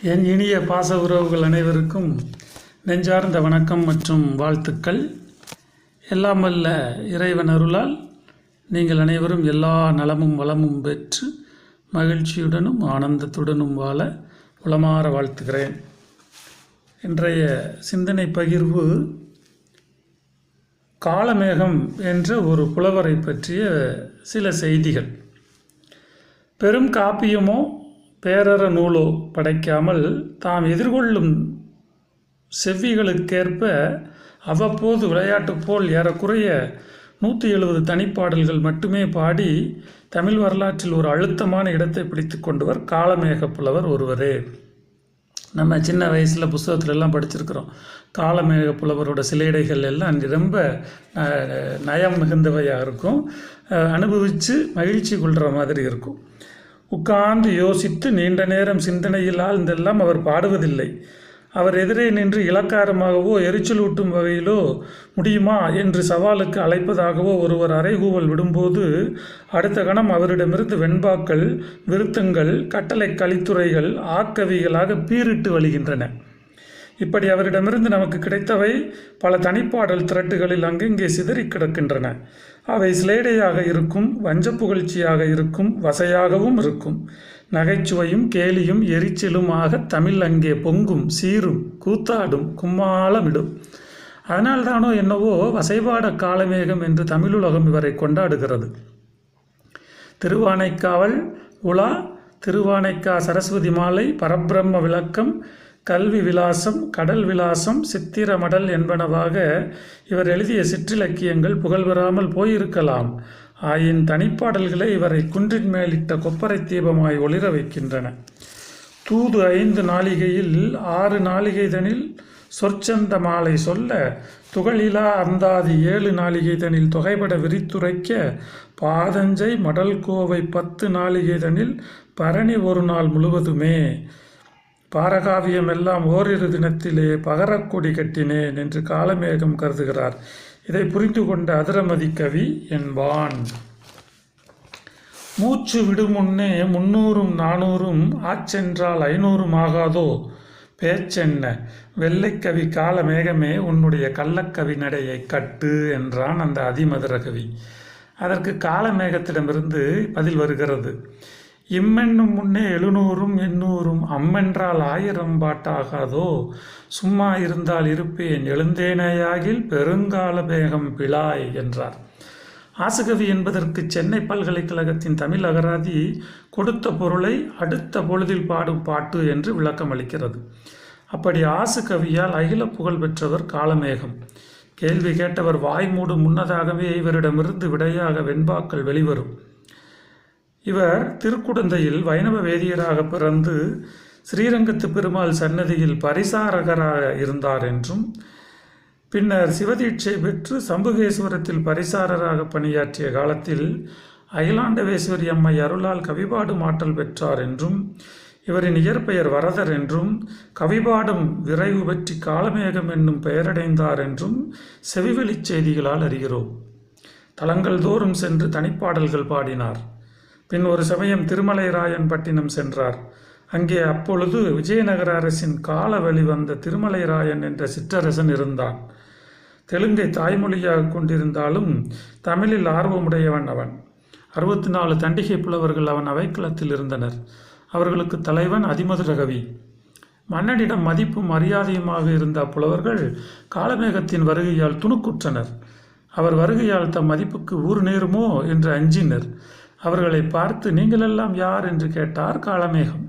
என் இனிய பாச உறவுகள் அனைவருக்கும் நெஞ்சார்ந்த வணக்கம் மற்றும் வாழ்த்துக்கள். எல்லாம் வல்ல இறைவன் அருளால் நீங்கள் அனைவரும் எல்லா நலமும் வளமும் பெற்று மகிழ்ச்சியுடனும் ஆனந்தத்துடனும் வாழ உளமாற வாழ்த்துகிறேன். இன்றைய சிந்தனை பகிர்வு காலமேகம் என்ற ஒரு புலவரை பற்றிய சில செய்திகள். பெரும் காப்பியமோ பேரற நூலோ படைக்காமல் தாம் எதிர்கொள்ளும் செவ்விகளுக்கேற்ப அவ்வப்போது விளையாட்டு போல் ஏறக்குறைய 170 தனிப்பாடல்கள் மட்டுமே பாடி தமிழ் வரலாற்றில் ஒரு அழுத்தமான இடத்தை பிடித்து கொண்டவர் காலமேக புலவர் ஒருவரே. நம்ம சின்ன வயசில் புஸ்தகத்துலலாம் படிச்சிருக்கிறோம். காலமேக புலவரோட சிலைடைகள் எல்லாம் ரொம்ப நயம் மிகுந்தவையாக இருக்கும். அனுபவித்து மகிழ்ச்சி கொள்கிற மாதிரி இருக்கும். உட்கார்ந்து யோசித்து நீண்ட நேரம் சிந்தனையில் ஆழ்ந்தெல்லாம் அவர் பாடுவதில்லை. அவர் எதிரே நின்று இலக்காரமாகவோ எரிச்சலூட்டும் வகையிலோ முடியுமா என்று சவாலுக்கு அழைப்பதாகவோ ஒருவர் அறைகூவல் விடும்போது அடுத்த கணம் அவரிடமிருந்து வெண்பாக்கள், விருத்தங்கள், கட்டளை கலித்துறைகள் ஆக்கவிகளாக பீரிட்டு வழிகின்றன. இப்படி அவரிடமிருந்து நமக்கு கிடைத்தவை பல தனிப்பாடல் திரட்டுகளில் அங்கெங்கே சிதறி கிடக்கின்றன. அவை சிலேடையாக இருக்கும், வஞ்ச புகழ்ச்சியாக இருக்கும், வசையாகவும் இருக்கும். நகைச்சுவையும் கேலியும் எரிச்சலுமாக தமிழ் அங்கே பொங்கும், சீரும், கூத்தாடும், கும்மாளமிடும். அதனால்தானோ என்னவோ வசைபாட காலமேகம் என்று தமிழுலகம் இவரை கொண்டாடுகிறது. திருவானைக்காவல் உலா, திருவானைக்கா சரஸ்வதி மாலை, பரபிரம்ம விளக்கம், கல்வி விலாசம், கடல் விலாசம், சித்திர மடல் என்பனவாக இவர் எழுதிய சிற்றிலக்கியங்கள் புகழ்பெறாமல் போயிருக்கலாம். ஆயின் தனிப்பாடல்களை இவரை குன்றின் மேலிட்ட கொப்பரை தீபமாய் ஒளிர வைக்கின்றன. தூது 5 நாளிகையில் 6 நாளிகைதனில் சொற்சந்த மாலை சொல்ல, துகளிலா அந்தாதி 7 நாளிகைதனில் தொகைபட விரித்துரைக்க, பாதஞ்சை மடல் கோவை 10 நாளிகைதனில் பரணி ஒரு நாள் முழுவதுமே, பாரகாவியம் எல்லாம் ஓரிரு தினத்திலே பகரக்கொடி கட்டினேன் என்று காலமேகம் கருதுகிறார். இதை புரிந்து கொண்ட அதிரமதி கவி என்பான். மூச்சு விடுமுன்னே 300ம் 400ம் ஆச்சென்றால் 500ம் ஆகாதோ பேச்சென்ன, வெள்ளைக்கவி காலமேகமே உன்னுடைய கள்ளக்கவி நடையை கட்டு என்றான் அந்த அதிமதுர கவி. அதற்கு காலமேகத்திடமிருந்து பதில் வருகிறது. இம்மென்னும் முன்னே 700ம் 800ம் அம்மென்றால் 1000 பாட்டாகாதோ, சும்மா இருந்தால் இருப்பேன் எழுந்தேனையாகில் பெருங்கால மேகம் பிழாய் என்றார். ஆசுகவி என்பதற்கு சென்னை பல்கலைக்கழகத்தின் தமிழ் அகராதி கொடுத்த பொருளை அடுத்த பொழுதில் பாடும் பாட்டு என்று விளக்கம் அளிக்கிறது. அப்படி ஆசுகவியால் அகில புகழ் பெற்றவர் காலமேகம். கேள்வி கேட்டவர் வாய் மூடும் முன்னதாகவே இவரிடமிருந்து விடையாக வெண்பாக்கள் வெளிவரும். இவர் திருக்குடந்தையில் வைணவ வேதியராக பிறந்து ஸ்ரீரங்கத்து பெருமாள் சன்னதியில் பரிசாரகராக இருந்தார் என்றும், பின்னர் சிவதீட்சை பெற்று சம்புகேஸ்வரத்தில் பரிசாரராக பணியாற்றிய காலத்தில் அகிலாண்டவேஸ்வரி அம்மை அருளால் கவிபாடும் ஆற்றல் பெற்றார் என்றும், இவரின் இயற்பெயர் வரதர் என்றும், கவிபாடும் விரைவு பற்றி காலமேகம் என்னும் பெயரடைந்தார் என்றும் செவிவெளிச் செய்திகளால் அறிகிறோம். தலங்கள் தோறும் சென்று தனிப்பாடல்கள் பாடினார். பின் ஒரு சமயம் திருமலைராயன்பட்டினம் சென்றார். அங்கே அப்பொழுது விஜயநகர அரசின் கால வெளிவந்த திருமலைராயன் என்ற சிற்றரசன் இருந்தான். தெலுங்கை தாய்மொழியாக கொண்டிருந்தாலும் தமிழில் ஆர்வமுடையவன் அவன். 64 தண்டிகை புலவர்கள் அவன் அவைக்களத்தில் இருந்தனர். அவர்களுக்கு தலைவன் அதிமதுர கவி. மன்னனிடம் மதிப்பும் மரியாதையுமாக இருந்த புலவர்கள் காலமேகத்தின் வருகையால் துணுக்குற்றனர். அவர் வருகையால் தம் மதிப்புக்கு ஊர் நேருமோ என்று அஞ்சினர். அவர்களை பார்த்து நீங்களெல்லாம் யார் என்று கேட்டார் காலமேகம்.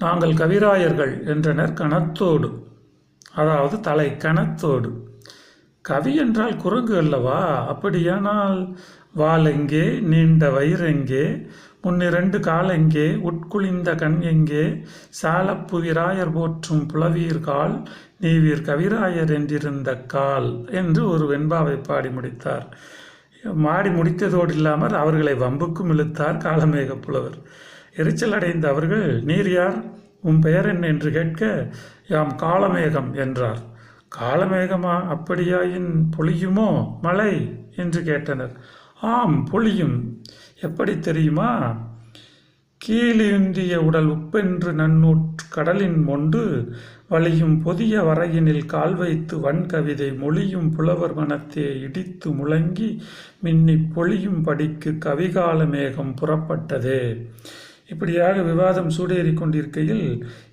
நாங்கள் கவிராயர்கள் என்றனர் கணத்தோடு, அதாவது தலை கணத்தோடு. கவி என்றால் குரங்கு அல்லவா? அப்படியானால் வால் எங்கே, நீண்ட வயிறெங்கே, முன்னிரண்டு கால் எங்கே, உட்குளிந்த கண் எங்கே, சாலப்புவிராயர் போற்றும் புலவீர் கால், நீவீர் கவிராயர் என்றிருந்த கால் என்று ஒரு வெண்பாவை பாடி முடித்தார். மாடி முடித்ததோடு இல்லாமல் அவர்களை வம்புக்கும் இழுத்தார் காலமேக புலவர். எரிச்சல் அடைந்த அவர்கள், நீர் யார், உன் பெயர் என்ன என்று கேட்க, யாம் காலமேகம் என்றார். காலமேகமா? அப்படியாயின் பொழியுமோ மழை என்று கேட்டனர். ஆம், பொழியும். எப்படி தெரியுமா? கீழிந்திய உடல் உப்பென்று நன்னூற்று கடலின் மொண்டு வலியும் பொதிய வரையினில் கால் வைத்து வன்கவிதை மொழியும் புலவர் மனத்தே இடித்து முழங்கி மின்னிப் பொழியும் படிக்கு கவிகால மேகம் புறப்பட்டதே. இப்படியாக விவாதம் சூடேறி கொண்டிருக்கையில்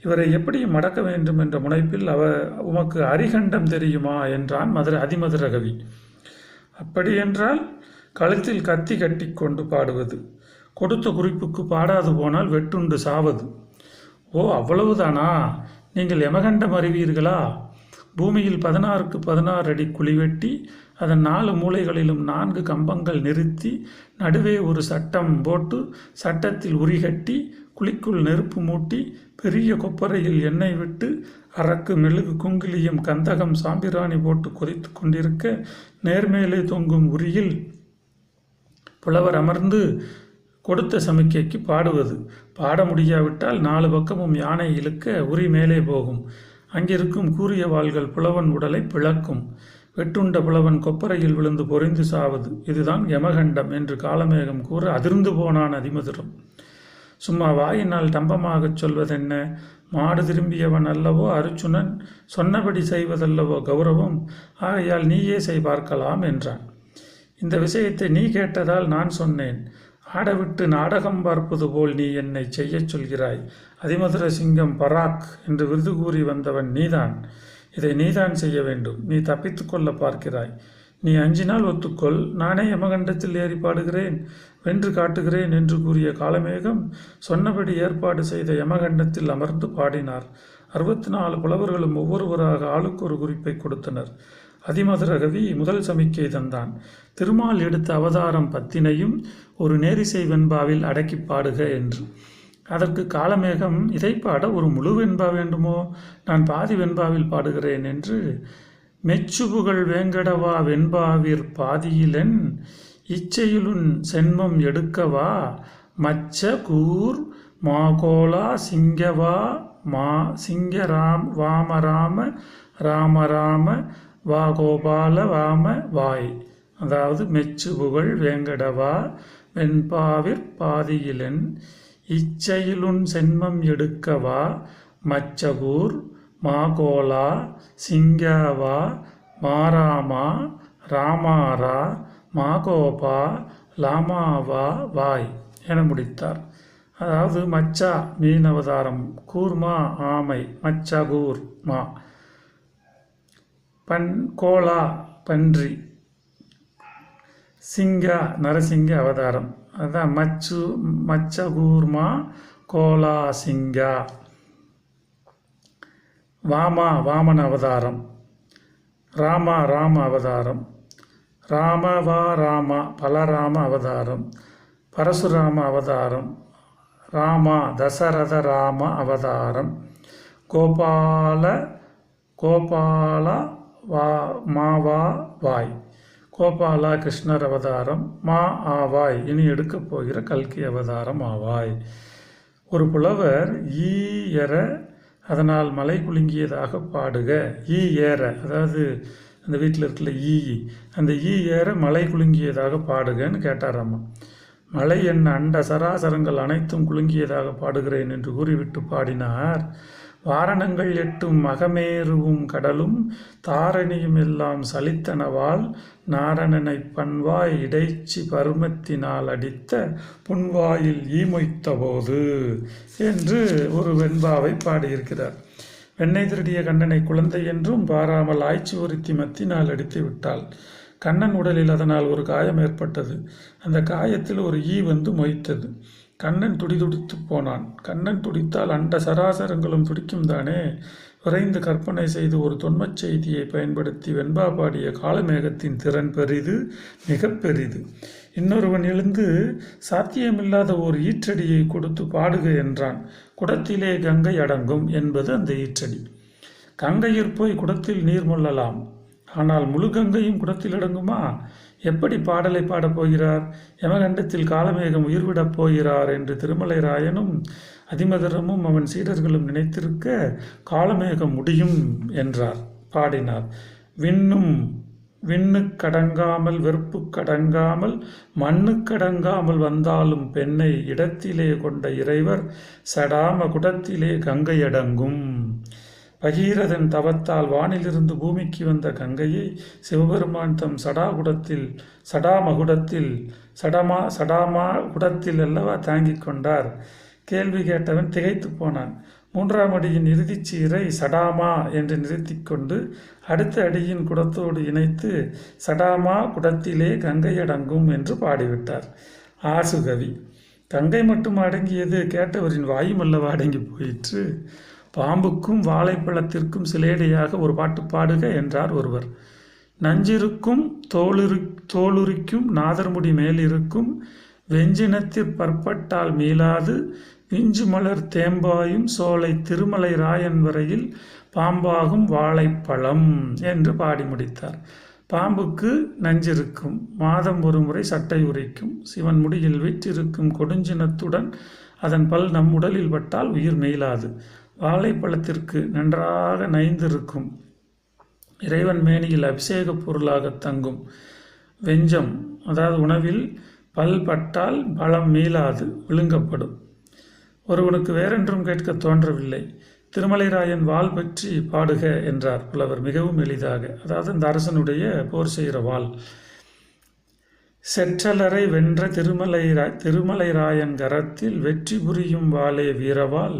இவரை எப்படி மடக்க வேண்டும் என்ற முனைப்பில் உமக்கு அரிகண்டம் தெரியுமா என்றான் அதிமதுர கவி. அப்படியென்றால் கழுத்தில் கத்தி கட்டி கொண்டு பாடுவது, கொடுத்த குறிப்புக்கு பாடாது போனால் வெட்டுண்டு சாவது. ஓ, அவ்வளவுதானா? நீங்கள் யமகண்டம் அறிவீர்களா? பூமியில் 16க்கு 16 அடி குழி வெட்டி அதன் 4 மூலைகளிலும் 4 கம்பங்கள் நிறுத்தி நடுவே ஒரு சட்டம் போட்டு சட்டத்தில் உரிகட்டி குழிக்குள் நெருப்பு மூட்டி பெரிய கொப்பரையில் எண்ணெய் விட்டு அரக்கு மெழுகு குங்கிலியம் கந்தகம் சாம்பிராணி போட்டு கொதித்து கொண்டிருக்க நேர்மேலே தொங்கும் உரியில் புலவர் அமர்ந்து கொடுத்த சமிக்கைக்கு பாடுவது. பாட முடியாவிட்டால் 4 பக்கமும் யானை இழுக்க உரி மேலே போகும். அங்கிருக்கும் கூரிய வாள்கள் புலவன் உடலை பிளக்கும். வெட்டுண்ட புலவன் கொப்பரையில் விழுந்து பொறிந்து சாவது. இதுதான் யமகண்டம் என்று காலமேகம் கூற அதிர்ந்து போனான் அதிமதுரம். சும்மா வாயினால் டம்பமாகச் சொல்வதென்ன? மாடு திரும்பியவன் அல்லவோ அருச்சுனன், சொன்னபடி செய்வதல்லவோ கௌரவம். ஆகையால் நீயே செய் பார்க்கலாம் என்றான். இந்த விஷயத்தை நீ கேட்டதால் நான் சொன்னேன். ஆடவிட்டு நாடகம் பார்ப்பது போல் நீ என்னை செய்யச் சொல்கிறாய். அதிமதுர சிங்கம் பராக் என்று விருது கூறி வந்தவன் நீதான். இதை நீதான் செய்ய வேண்டும். நீ தப்பித்து கொள்ள பார்க்கிறாய். நீ அஞ்சினால் ஒத்துக்கொள், நானே யமகண்டத்தில் ஏறி பாடுகிறேன், வென்று காட்டுகிறேன் என்று கூறிய காலமேகம் சொன்னபடி ஏற்பாடு செய்த யமகண்டத்தில் அமர்ந்து பாடினார். 64 புலவர்களும் ஒவ்வொருவராக ஆளுக்கு ஒரு குறிப்பை கொடுத்தனர். அதிமதுர கவி முதல் சமிக்கை தந்தான். திருமால் எடுத்த அவதாரம் 10னையும் ஒரு நேரிசை வெண்பாவில் அடக்கி பாடுக என்று. அதற்கு காலமேகம், இதை பாட ஒரு முழு வெண்பா வேண்டுமோ? நான் பாதி வெண்பாவில் பாடுகிறேன் என்று மெச்சுபுகழ் வேங்கடவா வெண்பாவிற் பாதியிலென் இச்சையிலுன் சென்மம் எடுக்கவா மச்ச கூர் மாகோலா சிங்கவா சிங்கராம் வாமராம ராமராம வா கோபால வாம வாய். அதாவது மெச்சு புகழ் வேங்கடவா வெண்பாவிற் பாதியிலென் இச்சையிலுன் சென்மம் எடுக்கவா மச்சகூர் மாகோலா சிங்கவா மாராமா ராமாரா மாகோபா லாமாவா வாய் என முடித்தார். அதாவது மச்சா மீன் அவதாரம், கூர்மா ஆமை, மச்சகூர் மா, கோலா பன்றி, சிங்கா நரசிங்க அவதாரம். அதுதான் மச்சகூர்மா கோலா சிங்கா. வாமா வாமன அவதாரம், ராமா ராம அவதாரம், ராமவா ராமா பலராம அவதாரம், பரசுராம அவதாரம், ராமா தசரத ராம அவதாரம், கோபால மாவா வாய், கோபாலா கிருஷ்ணர் அவதாரம், மா ஆவாய் இனி எடுக்கப் போகிற கல்கி அவதாரம் ஆவாய். ஒரு புலவர் ஈ எற அதனால் மலை குலுங்கியதாக பாடுக. ஈ ஏற, அதாவது அந்த வீட்டில் இருக்கல அந்த ஈ ஏற மலை குலுங்கியதாக பாடுகன்னு கேட்டாராம்மா. மலை என்ன அண்ட சராசரங்கள் அனைத்தும் குலுங்கியதாக பாடுகிறேன் என்று கூறிவிட்டு பாடினார். வாரணங்கள் 8 மகமேருவும் கடலும் தாரணியும் எல்லாம் சலித்தனவால் நாரணனை பண்வாய் இடைச்சி பருமத்தினால் அடித்த புன்வாயில் ஈமொய்த்த போது என்று ஒரு வெண்பாவை பாடியிருக்கிறார். வெண்ணெய் திருடிய கண்ணனை குழந்தை என்றும் பாராமல் ஆய்ச்சி ஒருத்தி மத்தினால் அடித்து விட்டாள். கண்ணன் உடலில் அதனால் ஒரு காயம் ஏற்பட்டது. அந்த காயத்தில் ஒரு ஈ வந்து மொய்த்தது. கண்ணன் துடிதுடித்து போனான். கண்ணன் துடித்தால் அண்ட சராசரங்களும் துடிக்கும் தானே. விரைந்து கற்பனை செய்து ஒரு தொன்மச் செய்தியை பயன்படுத்தி வெண்பா பாடிய காலமேகத்தின் திறன் பெரிது, மிக பெரிது. இன்னொருவன் எழுந்து சாத்தியமில்லாத ஓர் ஈற்றடியை கொடுத்து பாடுக என்றான். குடத்திலே கங்கை அடங்கும் என்பது அந்த ஈற்றடி. கங்கையிற் போய் குடத்தில் நீர் மொள்ளலாம், ஆனால் முழு கங்கையும் குடத்தில் அடங்குமா? எப்படி பாடலை பாடப் போகிறார்? யமகண்டத்தில் காலமேகம் உயிர்விடப் போகிறார் என்று திருமலை ராயனும் அதிமதுரமும் அவன் சீடர்களும் நினைத்திருக்க காலமேகம் முடியும் என்றார், பாடினார். விண்ணும் விண்ணுக்கடங்காமல் வெறுப்புக்கடங்காமல் மண்ணுக்கடங்காமல் வந்தாலும் பெண்ணை இடத்திலே கொண்ட இறைவர் சடாம குடத்திலே கங்கையடங்கும். பகீரதன் தவத்தால் வானிலிருந்து பூமிக்கு வந்த கங்கையை சிவபெருமான் தம் சடாமா குடத்தில் அல்லவா தாங்கிக் கொண்டார். கேள்வி கேட்டவன் திகைத்து போனான். 3ஆம் அடியின் இறுதிச் சீரை சடாமா என்று நிறுத்திக் கொண்டு அடுத்த அடியின் குடத்தோடு இணைத்து சடாமா குடத்திலே கங்கையடங்கும் என்று பாடிவிட்டார் ஆசுகவி. கங்கை மட்டும் அடங்கியது, கேட்டவரின் வாயும் அல்லவா அடங்கி போயிற்று. பாம்புக்கும் வாழைப்பழத்திற்கும் சிலேடையாக ஒரு பாட்டு பாடுக என்றார் ஒருவர். நஞ்சிருக்கும் தோளுரிக்கும் நாதர்முடி மேலிருக்கும் வெஞ்சினத்திற் பற்பட்டால் மீளாது விஞ்சு மலர் தேம்பாயும் சோலை திருமலை ராயன் வரையில் பாம்பாகும் வாழைப்பழம் என்று பாடி முடித்தார். பாம்புக்கு நஞ்சிருக்கும், மாதம் ஒரு முறை சட்டை உரைக்கும், சிவன் முடியில் வீற்றிருக்கும் கொடுஞ்சினத்துடன் அதன் பல் நம் உடலில் பட்டால் உயிர் மீளாது. வாழைப்பழத்திற்கு நன்றாக நைந்திருக்கும், இறைவன் மேனியில் அபிஷேக பொருளாக தங்கும். வெஞ்சம் அதாவது உணவில் பல் பட்டால் பலம் மீளாது, விழுங்கப்படும். ஒருவனுக்கு வேறென்றும் கேட்க தோன்றவில்லை. திருமலைராயன் வாள் பற்றி பாடுக என்றார் புலவர் மிகவும் எளிதாக. அதாவது இந்த அரசனுடைய போர் செய்கிற வாள். செற்றலரை வென்ற திருமலைராயன் கரத்தில் வெற்றி புரியும் வாளே வீரவாள்,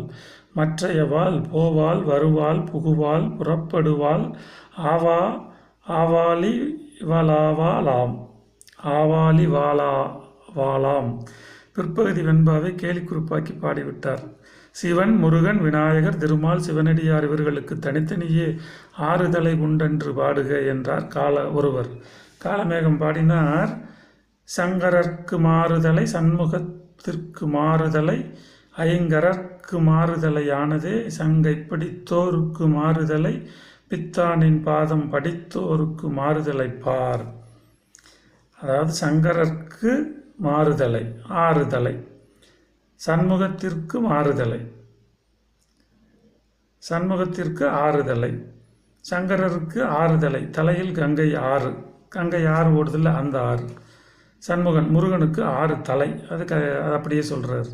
மற்றைய வாள் போவாள் வருவாள் புகுவாள் புறப்படுவாள் ஆவாளி வாளாம். பிற்பகுதி வெண்பாவை கேலிக்குறிப்பாக்கி பாடிவிட்டார். சிவன், முருகன், விநாயகர், திருமால், சிவனடியார் இவர்களுக்கு தனித்தனியே 6 தலை உண்டென்று பாடுக என்றார் ஒருவர். காலமேகம் பாடினார். சங்கரர்க்கு மாறுதலை, சண்முகத்திற்கு மாறுதலை, ஐங்கரர்க்கு மாறுதலையானதே சங்கை பிடித்தோருக்கு மாறுதலை, பித்தானின் பாதம் படித்தோருக்கு மாறுதலை பார். அதாவது சங்கரர்க்கு மாறுதலை 6 தலை, சண்முகத்திற்கு மாறுதலை, சண்முகத்திற்கு 6 தலை, சங்கரருக்கு 6 தலை, தலையில் கங்கை 6, கங்கை 6 ஓடுதில்ல அந்த 6. சண்முகன் முருகனுக்கு 6 தலை, அது அப்படியே சொல்கிறார்.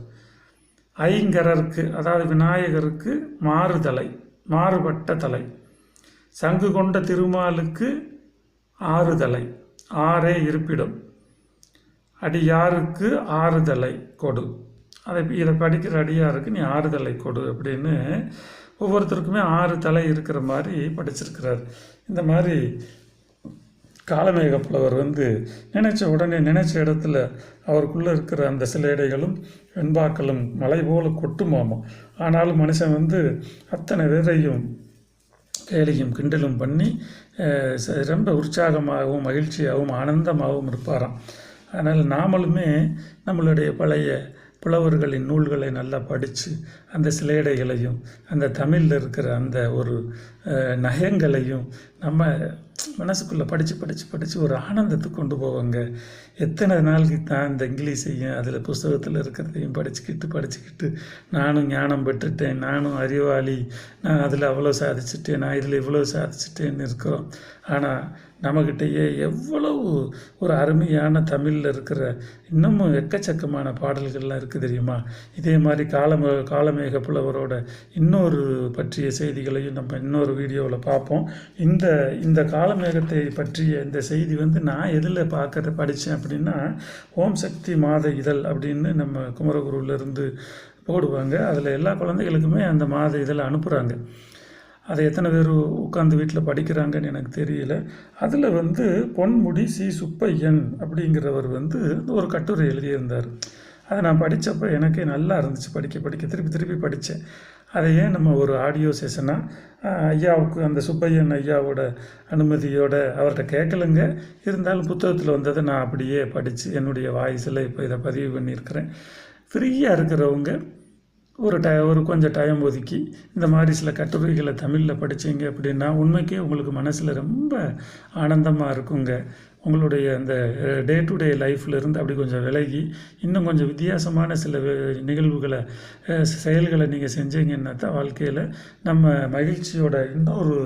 ஐங்கரருக்கு அதாவது விநாயகருக்கு மாறுதலை, மாறுபட்ட தலை. சங்கு கொண்ட திருமாலுக்கு 6 தலை, 6 இருப்பிடம். அடியாருக்கு 6 தலை கொடு, இதை படிக்கிற அடியாருக்கு நீ 6 தலை கொடு அப்படின்னு ஒவ்வொருத்தருக்குமே 6 தலை இருக்கிற மாதிரி படிச்சிருக்கிறார். இந்த மாதிரி காலமேக புலவர் நினைச்ச உடனே நினைச்ச இடத்துல அவருக்குள்ளே இருக்கிற அந்த சிலேடைகளும் வெண்பாக்களும் மலை போல கொட்டுமாமா. ஆனாலும் மனுஷன் அத்தனை பேரையும் கேலியும் கிண்டலும் பண்ணி ரொம்ப உற்சாகமாகவும் மகிழ்ச்சியாகவும் ஆனந்தமாகவும் இருப்பாராம். அதனால் நாமளுமே நம்மளுடைய பழைய புலவர்களின் நூல்களை நல்லா படித்து அந்த சிலேடைகளையும் அந்த தமிழில் இருக்கிற அந்த ஒரு நயங்களையும் நம்ம மனசுக்குள்ளே படித்து ஒரு ஆனந்தத்துக்கு கொண்டு போவாங்க. எத்தனை நாளைக்கு தான் இந்த இங்கிலீஷையும் அதில் புஸ்தகத்தில் இருக்கிறதையும் படிச்சுக்கிட்டு நானும் ஞானம் பெற்றுட்டேன், நானும் அறிவாளி, நான் அதில் அவ்வளோ சாதிச்சிட்டேன், நான் இதில் இவ்வளோ சாதிச்சிட்டேன்னு இருக்கிறோம். ஆனால் நம்மக்கிட்டேயே எவ்வளவு ஒரு அருமையான தமிழில் இருக்கிற இன்னமும் எக்கச்சக்கமான பாடல்கள்லாம் இருக்குது தெரியுமா. இதே மாதிரி காலமேக புலவரோட இன்னொரு பற்றிய செய்திகளையும் நம்ம இன்னொரு வீடியோவில் பார்ப்போம். இந்த காலமேகத்தை பற்றிய இந்த செய்தி நான் எதில் படித்தேன் அப்படின்னா, ஓம் சக்தி மாத இதழ் அப்படின்னு நம்ம குமரகுருவிலேருந்து போடுவாங்க. அதில் எல்லா குழந்தைகளுக்குமே அந்த மாத இதழ் அனுப்புகிறாங்க. அதை எத்தனை பேர் உட்காந்து வீட்டில் படிக்கிறாங்கன்னு எனக்கு தெரியல. அதில் பொன்முடி சி சுப்பையன் அப்படிங்கிறவர் ஒரு கட்டுரை எழுதியிருந்தார். அதை நான் படித்தப்போ எனக்கே நல்லா இருந்துச்சு. படிக்க திருப்பி படித்தேன். அதை ஏன் நம்ம ஒரு ஆடியோ செஷனாக ஐயாவுக்கு அந்த சுப்பையன் ஐயாவோட அனுமதியோடு அவர்கிட்ட கேட்கலங்க, இருந்தாலும் புத்தகத்தில் வந்ததை நான் அப்படியே படித்து என்னுடைய வாய்ஸில் இப்போ இதை பதிவு பண்ணியிருக்கிறேன். ஃப்ரீயாக இருக்கிறவங்க ஒரு கொஞ்சம் டைம் ஒதுக்கி இந்த மாதிரி சில கட்டுரைகளை தமிழில் படித்தீங்க அப்படின்னா உண்மைக்கே உங்களுக்கு மனசில் ரொம்ப ஆனந்தமாக இருக்குங்க. உங்களுடைய அந்த டே டு டே லைஃப்லேருந்து அப்படி கொஞ்சம் விலகி இன்னும் கொஞ்சம் வித்தியாசமான சில நிகழ்வுகளை செயல்களை நீங்கள் செஞ்சீங்கன்னா தான் வாழ்க்கையில் நம்ம மகிழ்ச்சியோட இன்னொரு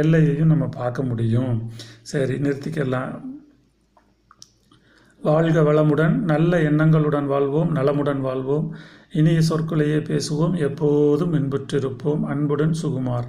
எல்லையையும் நம்ம பார்க்க முடியும். சரி, நிறுத்திக்கலாம். வாழ்க வளமுடன், நல்ல எண்ணங்களுடன் வாழ்வோம், நலமுடன் வாழ்வோம், இனிய சொற்களையே பேசுவோம், எப்போதும் இன்புற்றிருப்போம். அன்புடன் சுகுமார்.